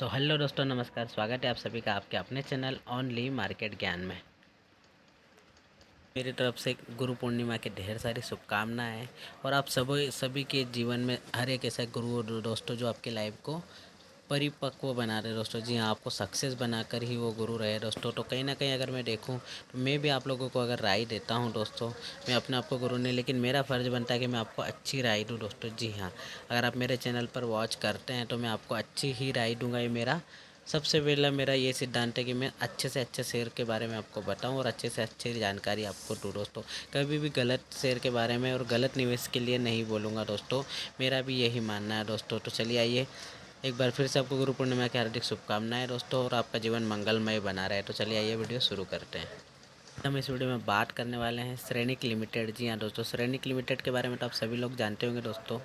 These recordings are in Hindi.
सो हेलो दोस्तों, नमस्कार। स्वागत है आप सभी का आपके अपने चैनल ओनली मार्केट ज्ञान में। मेरी तरफ से गुरु पूर्णिमा की ढेर सारी शुभकामनाएं और आप सभी के जीवन में हर एक ऐसा गुरु दोस्तों जो आपकी लाइफ को परिपक्व बना रहे दोस्तों। जी हाँ, आपको सक्सेस बनाकर ही वो गुरु रहे दोस्तों। तो कहीं ना कहीं अगर मैं देखूं तो मैं भी आप लोगों को अगर राय देता हूं दोस्तों, मैं अपने आप को गुरु नहीं, लेकिन मेरा फ़र्ज़ बनता है कि मैं आपको अच्छी राय दूं दोस्तों। जी हाँ, अगर आप मेरे चैनल पर वॉच करते हैं तो मैं आपको अच्छी ही राय दूंगा। ये मेरा सबसे पहला मेरा ये सिद्धांत है कि मैं अच्छे से अच्छे शेयर के बारे में आपको बताऊं और अच्छे से अच्छी जानकारी आपको दूं दोस्तों। कभी भी गलत शेयर के बारे में और गलत निवेश के लिए नहीं बोलूँगा दोस्तों। मेरा भी यही मानना है दोस्तों। तो चलिए आइए, एक बार फिर से आपको गुरु पूर्णिमा की हार्दिक शुभकामनाएं दोस्तों और आपका जीवन मंगलमय बना रहे। तो चलिए आइए वीडियो शुरू करते हैं। हम इस वीडियो में बात करने वाले हैं श्रेणिक लिमिटेड। जी हाँ दोस्तों, श्रेणिक लिमिटेड के बारे में तो आप सभी लोग जानते होंगे दोस्तों।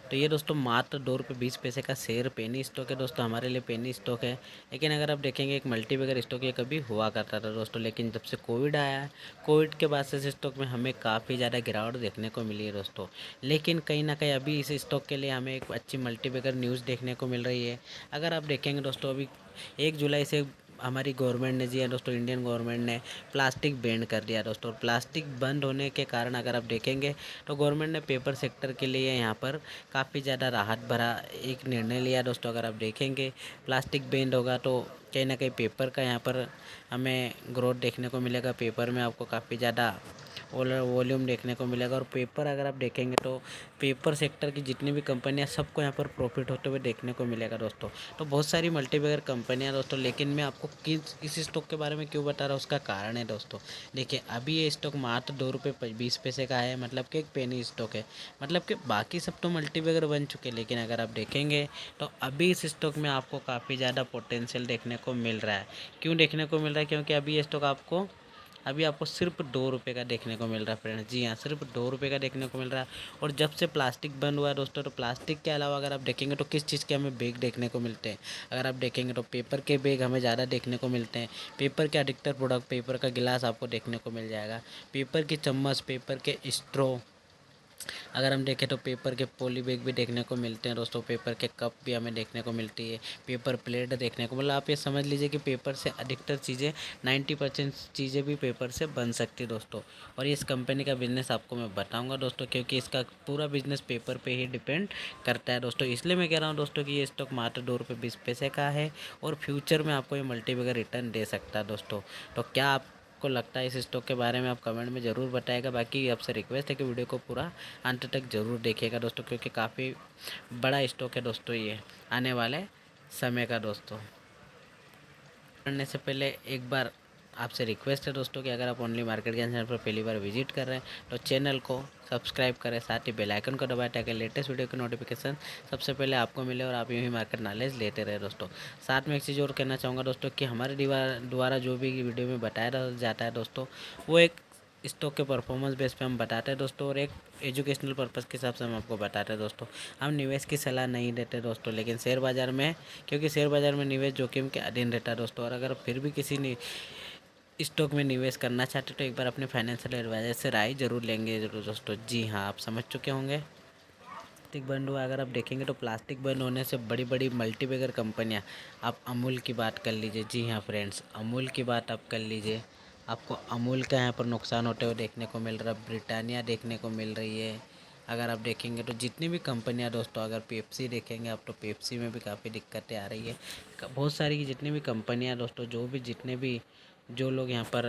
तो ये दोस्तों मात्र ₹2.20 का शेयर पेनी स्टॉक है दोस्तों। हमारे लिए पेनी स्टॉक है, लेकिन अगर आप देखेंगे एक मल्टीबैगर स्टॉक ये कभी हुआ करता था दोस्तों। लेकिन जब से कोविड आया है, कोविड के बाद से इस स्टॉक में हमें काफ़ी ज़्यादा गिरावट देखने को मिली है दोस्तों। लेकिन कहीं ना कहीं अभी इस स्टॉक के लिए हमें एक अच्छी मल्टीबैगर न्यूज़ देखने को मिल रही है। अगर आप देखेंगे दोस्तों, अभी 1 जुलाई से हमारी गवर्नमेंट ने, जी हाँ दोस्तों, इंडियन गवर्नमेंट ने प्लास्टिक बैन कर दिया दोस्तों। और प्लास्टिक बंद होने के कारण अगर आप देखेंगे तो गवर्नमेंट ने पेपर सेक्टर के लिए यहाँ पर काफ़ी ज़्यादा राहत भरा एक निर्णय लिया दोस्तों। अगर आप देखेंगे प्लास्टिक बैन होगा तो कहीं ना कहीं पेपर का यहाँ पर हमें ग्रोथ देखने को मिलेगा। पेपर में आपको काफ़ी ज़्यादा वॉल्यूम देखने को मिलेगा। और पेपर अगर आप देखेंगे तो पेपर सेक्टर की जितनी भी कंपनियां, सबको यहाँ पर प्रॉफिट होते हुए देखने को मिलेगा दोस्तों। तो बहुत सारी मल्टीबैगर कंपनियां दोस्तों, लेकिन मैं आपको इस स्टॉक के बारे में क्यों बता रहा हूँ उसका कारण है दोस्तों। देखिए, अभी ये स्टॉक मात्र ₹2.20 का है, मतलब कि एक पेनी स्टॉक है। मतलब कि बाकी सब तो मल्टीबैगर बन चुके हैं, लेकिन अगर आप देखेंगे तो अभी इस स्टॉक में आपको काफ़ी ज़्यादा पोटेंशियल देखने को मिल रहा है। क्यों देखने को मिल रहा है? क्योंकि अभी आपको सिर्फ ₹2 का देखने को मिल रहा है फ्रेंड्स। जी हाँ, सिर्फ ₹2 का देखने को मिल रहा है। और जब से प्लास्टिक बंद हुआ है दोस्तों, तो प्लास्टिक के अलावा अगर आप देखेंगे तो किस चीज़ के हमें बैग देखने को मिलते हैं। अगर आप देखेंगे तो पेपर के बैग हमें ज़्यादा देखने को मिलते हैं। पेपर के अधिकतर प्रोडक्ट, पेपर का गिलास आपको देखने को मिल जाएगा, पेपर की चम्मच, पेपर के स्ट्रॉ। अगर हम देखें तो पेपर के पॉली बैग भी देखने को मिलते हैं दोस्तों। पेपर के कप भी हमें देखने को मिलती है, पेपर प्लेट देखने को, मतलब आप ये समझ लीजिए कि पेपर से अधिकतर चीज़ें, 90% चीज़ें भी पेपर से बन सकती है दोस्तों। और इस कंपनी का बिज़नेस आपको मैं बताऊंगा दोस्तों, क्योंकि इसका पूरा बिजनेस पेपर पे ही डिपेंड करता है दोस्तों। इसलिए मैं कह रहा हूँ दोस्तों कि ये स्टॉक मात्र ₹2.20 का है और फ्यूचर में आपको ये मल्टीबैगर रिटर्न दे सकता है दोस्तों। तो क्या आप को लगता है इस स्टॉक के बारे में, आप कमेंट में ज़रूर बताएगा। बाकी आपसे रिक्वेस्ट है कि वीडियो को पूरा अंत तक ज़रूर देखिएगा दोस्तों, क्योंकि काफ़ी बड़ा स्टॉक है दोस्तों ये आने वाले समय का दोस्तों। करने से पहले एक बार आपसे रिक्वेस्ट है दोस्तों कि अगर आप ओनली मार्केट ज्ञान चैनल पर पहली बार विजिट कर रहे हैं तो चैनल को सब्सक्राइब करें, साथ ही बेल आइकन को दबाएं ताकि लेटेस्ट वीडियो की नोटिफिकेशन सबसे पहले आपको मिले और आप यूँ ही मार्केट नॉलेज लेते रहे दोस्तों। साथ में एक चीज़ और कहना चाहूँगा दोस्तों कि हमारे द्वारा जो भी वीडियो में बताया जाता है दोस्तों, वो एक स्टॉक के परफॉर्मेंस बेस पे हम बताते हैं दोस्तों, और एक एजुकेशनल पर्पज़ के हिसाब से हम आपको बताते हैं दोस्तों। हम निवेश की सलाह नहीं देते दोस्तों, लेकिन शेयर बाज़ार में, क्योंकि शेयर बाज़ार में निवेश जोखिम के अधीन रहता है दोस्तों। और अगर फिर भी किसी ने स्टॉक में निवेश करना चाहते हो तो एक बार अपने फाइनेंशियल एडवाइजर से राय जरूर लेंगे जरूर दोस्तों। जी हाँ, आप समझ चुके होंगे। प्लास्टिक बंद हुआ, अगर आप देखेंगे तो प्लास्टिक बंद होने से बड़ी बड़ी मल्टीबैगर कंपनियां, आप अमूल की बात कर लीजिए। जी हाँ फ्रेंड्स, अमूल की बात आप कर लीजिए, आपको अमूल का यहाँ पर नुकसान होते हुए देखने को मिल रहा है। ब्रिटानिया देखने को मिल रही है। अगर आप देखेंगे तो जितनी भी कंपनियां दोस्तों, अगर पेप्सी देखेंगे आप तो पेप्सी में भी काफ़ी दिक्कतें आ रही है। बहुत सारी जितनी भी कंपनियां दोस्तों, जितने भी जो लोग यहाँ पर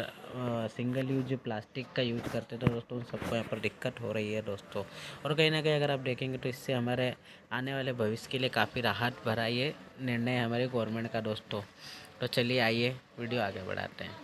सिंगल यूज प्लास्टिक का यूज करते थे दोस्तों, उन सबको यहाँ पर दिक्कत हो रही है दोस्तों। और कहीं ना कहीं अगर आप देखेंगे तो इससे हमारे आने वाले भविष्य के लिए काफ़ी राहत भरा ये निर्णय है हमारे गवर्नमेंट का दोस्तों। तो चलिए आइए वीडियो आगे बढ़ाते हैं।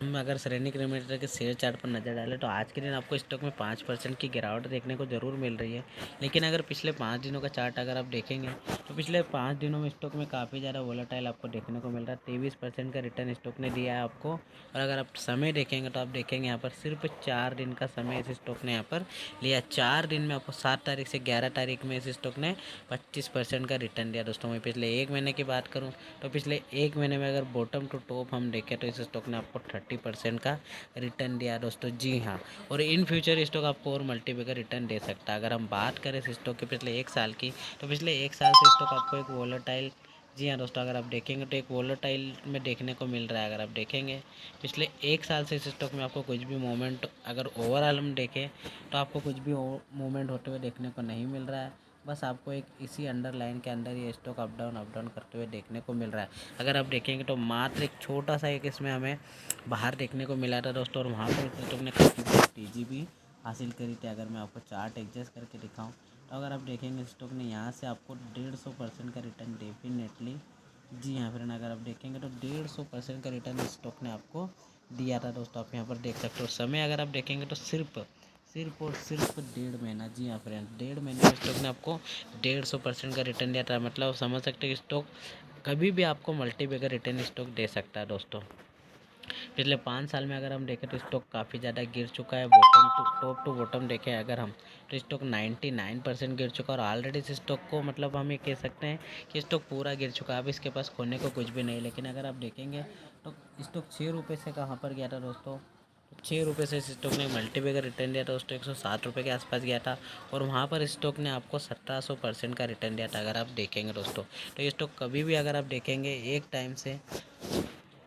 हम अगर श्रेणिक लिमिटेड के शेयर चार्ट पर नज़र डालें तो आज के दिन आपको स्टॉक में 5% की गिरावट देखने को ज़रूर मिल रही है। लेकिन अगर पिछले 5 दिनों का चार्ट अगर आप देखेंगे तो पिछले 5 दिनों में स्टॉक में काफ़ी ज़्यादा वोलेटाइल आपको देखने को मिल रहा है। 23% का रिटर्न स्टॉक ने दिया है आपको। और अगर आप समय देखेंगे तो आप देखेंगे यहाँ पर सिर्फ 4 दिन का समय इस स्टॉक ने यहाँ पर लिया। 4 दिन में आपको 7 तारीख से 11 तारीख में इस स्टॉक ने 25% का रिटर्न दिया दोस्तों। मैं पिछले 1 महीने की बात करूँ तो पिछले 1 महीने में अगर बॉटम टू टॉप हम देखें तो इस स्टॉक ने आपको 30% का रिटर्न दिया दोस्तों। जी हाँ, और इन फ्यूचर स्टॉक आपको और मल्टीपल रिटर्न दे सकता है। अगर हम बात करें इस स्टॉक के पिछले 1 साल की, तो पिछले 1 साल से स्टॉक आपको एक वोलेटाइल जी हाँ दोस्तों, अगर आप देखेंगे तो एक वोलेटाइल में देखने को मिल रहा है। अगर आप देखेंगे पिछले 1 साल से इस स्टॉक में आपको कुछ भी मूवमेंट, अगर ओवरऑल हम देखें तो आपको कुछ भी मूवमेंट होते हुए देखने को नहीं मिल रहा है। बस आपको एक इसी अंडरलाइन के अंदर ये स्टॉक अप डाउन करते हुए देखने को मिल रहा है। अगर आप देखेंगे तो मात्र एक छोटा सा एक इसमें हमें बाहर देखने को मिला था दोस्तों, और वहाँ पर इस स्टॉक ने काफ़ी तेज़ी भी हासिल करी थी। अगर मैं आपको चार्ट एडजस्ट करके दिखाऊँ तो अगर आप देखेंगे स्टॉक ने यहाँ से आपको 150% का रिटर्न डेफिनेटली, जी हाँ फ्रेंड, अगर आप देखेंगे तो 150% का रिटर्न स्टॉक ने आपको दिया था दोस्तों। आप यहाँ पर देख सकते हो समय अगर आप देखेंगे तो सिर्फ और सिर्फ 1.5 महीना, जी हाँ फ्रेंड, 1.5 महीने में स्टॉक ने आपको 150% का रिटर्न दिया था। मतलब आप समझ सकते हैं कि स्टॉक कभी भी आपको मल्टीबैगर रिटर्न स्टॉक दे सकता है दोस्तों। पिछले 5 साल में अगर हम देखें तो स्टॉक काफ़ी ज़्यादा गिर चुका है। Bottom to top to bottom देखें अगर हम तो स्टॉक 99% गिर चुका है, और ऑलरेडी इस स्टॉक को मतलब हम ये कह सकते हैं कि स्टॉक पूरा गिर चुका है। अब इसके पास खोने को कुछ भी नहीं। लेकिन अगर आप देखेंगे तो स्टॉक 6 रुपये से कहाँ पर गया था दोस्तों, 6 रुपये से स्टॉक ने मल्टीबैगर रिटर्न दिया था। स्टॉक 107 रुपये के आसपास गया था, और वहाँ पर स्टॉक ने आपको 1700% का रिटर्न दिया था। अगर आप देखेंगे दोस्तों तो ये स्टॉक कभी भी अगर आप देखेंगे एक टाइम से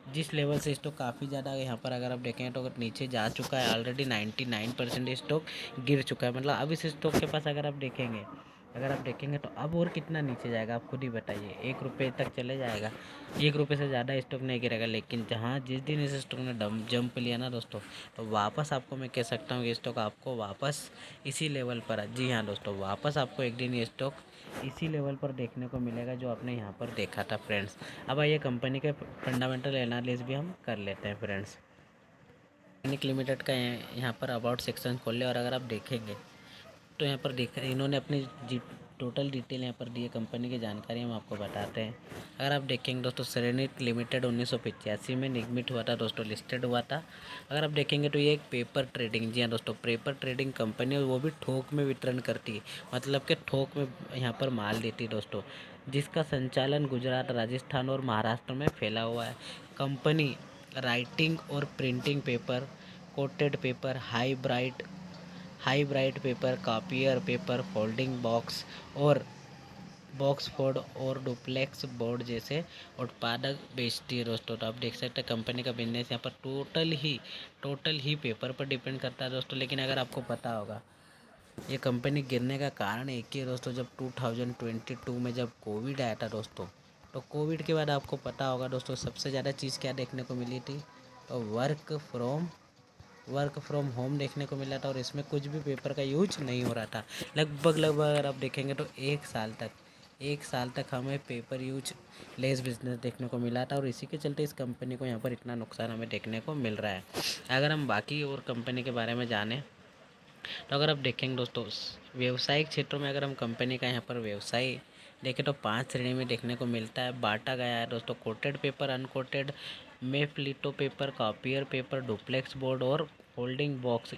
जिस लेवल से स्टॉक काफ़ी ज़्यादा यहाँ पर अगर आप देखें तो नीचे जा चुका है, ऑलरेडी 99% स्टॉक गिर चुका है। मतलब अब इस स्टॉक के पास अगर आप देखेंगे तो अब और कितना नीचे जाएगा आप खुद ही बताइए। 1 रुपये तक चले जाएगा, 1 रुपये से ज़्यादा स्टॉक नहीं गिरेगा। लेकिन जहाँ जिस दिन इस स्टॉक ने जंप लिया ना दोस्तों, तो वापस आपको मैं कह सकता हूँ कि स्टॉक आपको वापस इसी लेवल पर, जी हाँ दोस्तों, वापस आपको एक दिन ये स्टॉक इसी लेवल पर देखने को मिलेगा जो आपने यहाँ पर देखा था फ्रेंड्स। अब आइए कंपनी के फंडामेंटल एनालिसिस भी हम कर लेते हैं फ्रेंड्स। टाइटैनिक लिमिटेड का यहाँ पर अबाउट सेक्शन खोल ले, और अगर आप देखेंगे तो यहाँ पर देख इन्होंने अपनी टोटल डिटेल यहाँ पर दी है। कंपनी की जानकारी हम आपको बताते हैं। अगर आप देखेंगे दोस्तों, सेरेनिक लिमिटेड 1985 में निगमित हुआ था दोस्तों, लिस्टेड हुआ था। अगर आप देखेंगे तो ये एक पेपर ट्रेडिंग, जी हाँ दोस्तों, पेपर ट्रेडिंग कंपनी, और वो भी थोक में वितरण करती है। मतलब कि थोक में यहाँ पर माल देती है दोस्तों, जिसका संचालन गुजरात, राजस्थान और महाराष्ट्र में फैला हुआ है। कंपनी राइटिंग और printing paper, coated paper, high bright paper, copier paper, folding box और बॉक्स फोर्ड और डुप्लेक्स बोर्ड जैसे उत्पादक बेचती है दोस्तों। तो आप देख सकते हैं कंपनी का बिजनेस यहाँ पर टोटल ही पेपर पर डिपेंड करता है दोस्तों। लेकिन अगर आपको पता होगा ये कंपनी गिरने का कारण एक ही है दोस्तों, जब 2022 में जब कोविड आया था दोस्तों, तो कोविड के बाद आपको पता होगा दोस्तों सबसे ज़्यादा चीज़ क्या देखने को मिली थी, तो वर्क फ्रॉम होम देखने को मिला था, और इसमें कुछ भी पेपर का यूज नहीं हो रहा था। लगभग अगर आप देखेंगे तो 1 साल तक हमें पेपर यूज लेस बिजनेस देखने को मिला था, और इसी के चलते इस कंपनी को यहाँ पर इतना नुकसान हमें देखने को मिल रहा है। अगर हम बाकी और कंपनी के बारे में जानें तो अगर आप देखेंगे दोस्तों, व्यवसायिक क्षेत्रों में अगर हम कंपनी का यहाँ पर व्यवसाय देखें तो 5 श्रेणी में देखने को मिलता है, बांटा गया है दोस्तों। Coated paper, uncoated, maplitho paper, copier paper, duplex board और फोल्डिंग बॉक्स।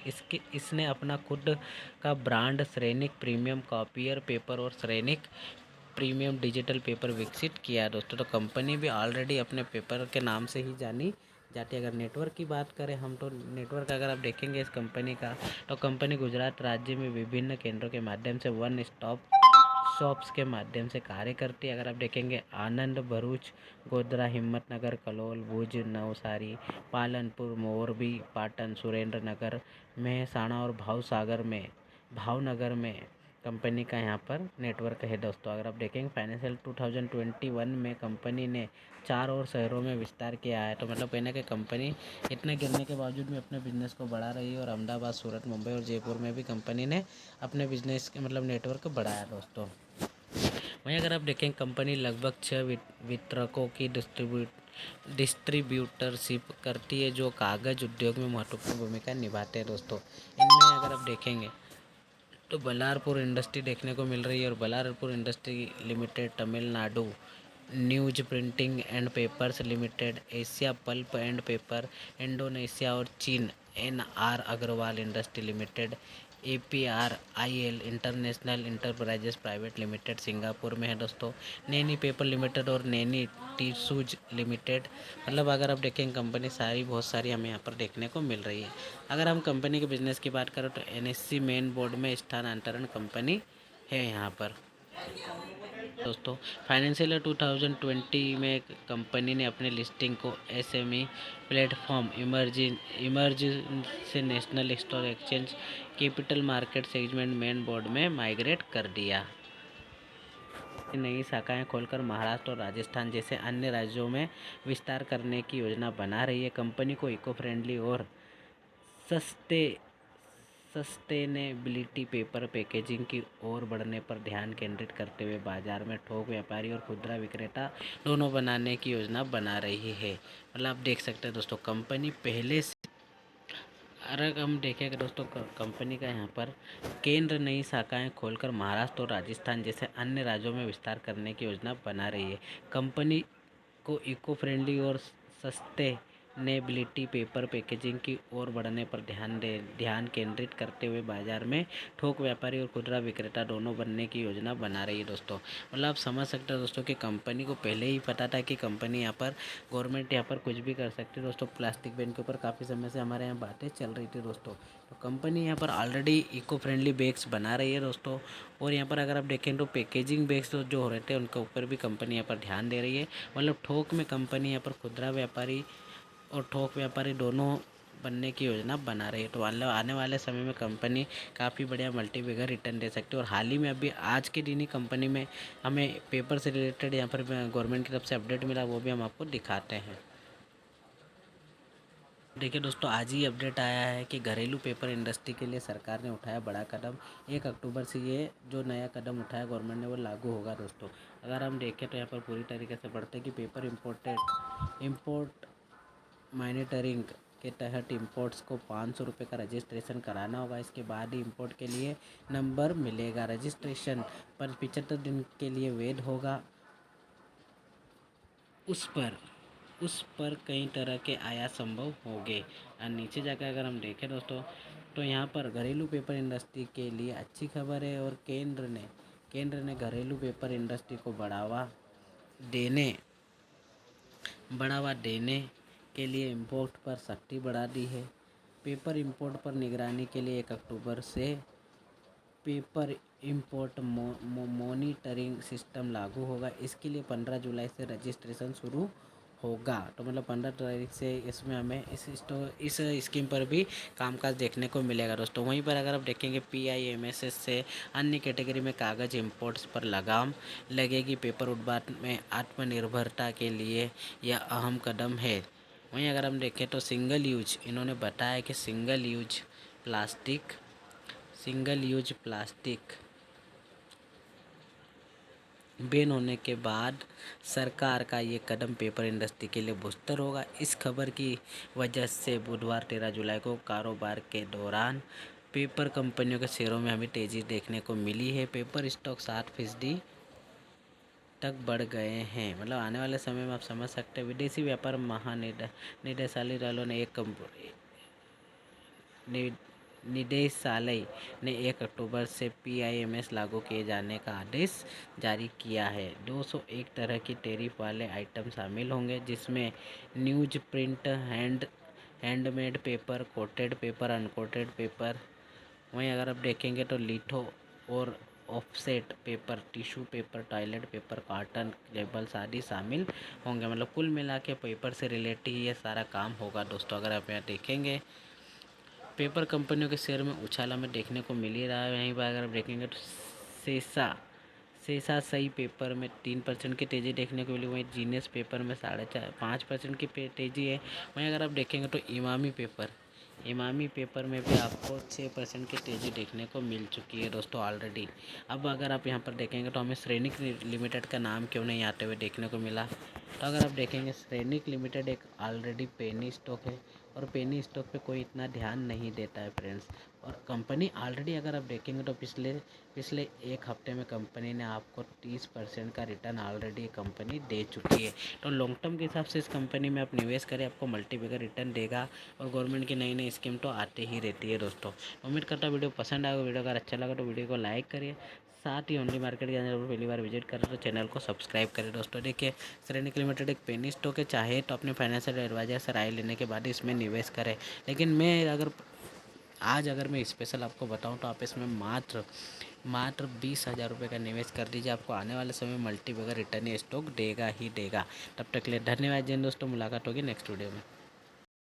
इसने अपना खुद का brand Shrenik premium copier paper और श्रेणिक प्रीमियम डिजिटल पेपर विकसित किया है दोस्तों। तो कंपनी भी ऑलरेडी अपने पेपर के नाम से ही जानी जाती है। अगर नेटवर्क की बात करें हम, तो नेटवर्क अगर आप देखेंगे इस कंपनी का, तो कंपनी गुजरात राज्य में विभिन्न केंद्रों के माध्यम से वन स्टॉप शॉप्स के माध्यम से कार्य करती है। अगर आप देखेंगे आनंद, भरूच, गोधरा, हिम्मतनगर, कलोल, भुज, नवसारी, पालनपुर, मोरबी, पाटन, सुरेंद्र नगर, मेहसाणा और भावनगर में कंपनी का यहाँ पर नेटवर्क है दोस्तों। अगर आप देखेंगे फाइनेंशियल 2021 में कंपनी ने 4 और शहरों में विस्तार किया है। तो मतलब कहना कि कंपनी इतने गिरने के बावजूद में अपने बिजनेस को बढ़ा रही है, और अहमदाबाद, सूरत, मुंबई और जयपुर में भी कंपनी ने अपने बिजनेस के मतलब नेटवर्क बढ़ाया दोस्तों। वहीं अगर आप देखें कंपनी लगभग 6 वितरकों की डिस्ट्रीब्यूटरशिप करती है, जो कागज़ उद्योग में महत्वपूर्ण भूमिका निभाते हैं दोस्तों। इनमें अगर आप देखेंगे तो बल्लारपुर इंडस्ट्री देखने को मिल रही है, और Ballarpur industry limited, Tamil Nadu news printing and papers limited, Asia pulp and paper, Indonesia और चीन NR Agarwal industry limited, APRIL international enterprises private limited Singapore में है दोस्तों, नैनी पेपर लिमिटेड और नैनी टिशूज लिमिटेड। मतलब अगर आप देखें कंपनी बहुत सारी हमें यहाँ पर देखने को मिल रही है। अगर हम कंपनी के बिजनेस की बात करें तो NSE मेन बोर्ड में स्थानांतरण कंपनी है यहाँ पर। दोस्तों, फाइनेंशियल ईयर 2020 में कंपनी ने अपने लिस्टिंग को एसएमई प्लेटफॉर्म इमर्ज से national stock exchange capital market segment main board में माइग्रेट कर दिया। नई शाखाएं खोलकर महाराष्ट्र और राजस्थान जैसे अन्य राज्यों में विस्तार करने की योजना बना रही है। कंपनी को इको फ्रेंडली और सस्ते सस्टेनेबिलिटी पेपर पैकेजिंग की ओर बढ़ने पर ध्यान केंद्रित करते हुए बाजार में थोक व्यापारी और खुदरा विक्रेता दोनों बनाने की योजना बना रही है। मतलब आप देख सकते हैं दोस्तों, कंपनी पहले से, अगर हम देखें कि दोस्तों कंपनी का यहाँ पर केंद्र नई शाखाएं खोलकर महाराष्ट्र और राजस्थान जैसे अन्य राज्यों में विस्तार करने की योजना बना रही है। कंपनी को इको फ्रेंडली और सस्टेनेबिलिटी पेपर पैकेजिंग की ओर बढ़ने पर ध्यान केंद्रित करते हुए बाजार में थोक व्यापारी और खुदरा विक्रेता दोनों बनने की योजना बना रही है दोस्तों। मतलब आप समझ सकते हैं दोस्तों कि कंपनी को पहले ही पता था कि कंपनी यहाँ पर गवर्नमेंट यहाँ पर कुछ भी कर सकती है दोस्तों। प्लास्टिक बैन के ऊपर काफ़ी समय से हमारे यहाँ बातें चल रही थी दोस्तों। तो कंपनी यहाँ पर ऑलरेडी इको फ्रेंडली बैग्स बना रही है दोस्तों। और यहाँ पर अगर आप देखें तो पैकेजिंग बैग्स जो हो रहे थे उनके ऊपर भी कंपनी यहाँ पर ध्यान दे रही है। मतलब थोक में कंपनी यहाँ पर खुदरा व्यापारी और थोक व्यापारी दोनों बनने की योजना बना रही है। तो आने वाले समय में कंपनी काफ़ी बढ़िया मल्टीबैगर रिटर्न दे सकती है। और हाल ही में अभी आज के दिन ही कंपनी में हमें पेपर से रिलेटेड यहाँ पर गवर्नमेंट की तरफ से अपडेट मिला, वो भी हम आपको दिखाते हैं। देखिए दोस्तों, आज ही अपडेट आया है कि घरेलू पेपर इंडस्ट्री के लिए सरकार ने उठाया बड़ा कदम। 1 अक्टूबर से ये जो नया कदम उठाया गवर्नमेंट ने वो लागू होगा दोस्तों। अगर हम देखें तो यहाँ पर पूरी तरीके से पढ़ते हैं कि पेपर इम्पोर्ट मॉनिटरिंग के तहत इम्पोर्ट्स को 500 रुपये का रजिस्ट्रेशन कराना होगा। इसके बाद ही इम्पोर्ट के लिए नंबर मिलेगा। रजिस्ट्रेशन पर 75 दिन के लिए वैध होगा। उस पर कई तरह के आयात संभव होंगे। और नीचे जाकर अगर हम देखें दोस्तों तो यहाँ पर घरेलू पेपर इंडस्ट्री के लिए अच्छी खबर है। और केंद्र ने घरेलू पेपर इंडस्ट्री को बढ़ावा देने के लिए इंपोर्ट पर सख्ती बढ़ा दी है। पेपर इंपोर्ट पर निगरानी के लिए 1 अक्टूबर से पेपर इंपोर्ट मॉनिटरिंग सिस्टम लागू होगा। इसके लिए 15 जुलाई से रजिस्ट्रेशन शुरू होगा। तो मतलब 15 तारीख से इसमें हमें इस स्कीम पर भी कामकाज देखने को मिलेगा दोस्तों। वहीं पर अगर आप देखेंगे PIMSS से अन्य कैटेगरी में कागज़ इंपोर्ट्स पर लगाम लगेगी। पेपर उत्पादन में आत्मनिर्भरता के लिए यह अहम कदम है। वहीं अगर हम देखें तो इन्होंने बताया कि सिंगल यूज प्लास्टिक बैन होने के बाद सरकार का ये कदम पेपर इंडस्ट्री के लिए बूस्टर होगा। इस खबर की वजह से बुधवार 13 जुलाई को कारोबार के दौरान पेपर कंपनियों के शेयरों में हमें तेज़ी देखने को मिली है। पेपर स्टॉक 7% तक बढ़ गए हैं। मतलब आने वाले समय में आप समझ सकते हैं। विदेशी व्यापार निदेशालय निदेशालय ने 1 अक्टूबर से PIMS लागू किए जाने का आदेश जारी किया है। 201 तरह की टैरिफ वाले आइटम शामिल होंगे, जिसमें news print, handmade paper, coated paper, uncoated paper. वहीं अगर आप देखेंगे तो लिथो और offset paper, tissue paper, toilet paper, carton labels आदि शामिल होंगे। मतलब कुल मिला के पेपर से रिलेटेड ये सारा काम होगा दोस्तों। अगर आप यहाँ देखेंगे पेपर कंपनियों के शेयर में उछाल हमें देखने को मिल ही रहा है। वहीं पर अगर आप देखेंगे तो सेसा सही पेपर में 3% की तेज़ी देखने को मिली। वहीं जीनियस पेपर में 5.5% की तेज़ी है। वहीं अगर आप देखेंगे तो इमामी पेपर में भी आपको 6% की तेज़ी देखने को मिल चुकी है दोस्तों ऑलरेडी। अब अगर आप यहाँ पर देखेंगे तो हमें श्रेणिक लिमिटेड का नाम क्यों नहीं आते हुए देखने को मिला। तो अगर आप देखेंगे श्रेणिक लिमिटेड एक ऑलरेडी पेनी स्टॉक है और पेनी स्टॉक पे कोई इतना ध्यान नहीं देता है फ्रेंड्स। और कंपनी ऑलरेडी अगर आप देखेंगे तो पिछले 1 हफ्ते में कंपनी ने आपको 30% का रिटर्न ऑलरेडी कंपनी दे चुकी है। तो लॉन्ग टर्म के हिसाब से इस कंपनी में आप निवेश करें, आपको मल्टीबैगर रिटर्न देगा। और गवर्नमेंट की नई नई स्कीम तो आते ही रहती है दोस्तों। उम्मीद करता हूँ वीडियो पसंद आएगा। वीडियो अगर अच्छा लगा तो वीडियो को लाइक करिए। साथ ही ओनली मार्केट के अंदर पहली बार विजिट करें तो चैनल को सब्सक्राइब करें दोस्तों। देखिए श्रेणिक लिमिटेड एक पेनी स्टॉक है, चाहे तो अपने फाइनेंशियल एडवाइजर से राय लेने के बाद इसमें निवेश करें। लेकिन मैं अगर आज अगर मैं स्पेशल आपको बताऊं तो आप इसमें मात्र मात्र 20,000 रुपये का निवेश कर दीजिए। आपको आने वाले समय मल्टीबैगर रिटर्न स्टॉक देगा ही देगा। तब तक के लिए धन्यवाद। जिन दोस्तों, मुलाकात होगी नेक्स्ट वीडियो में।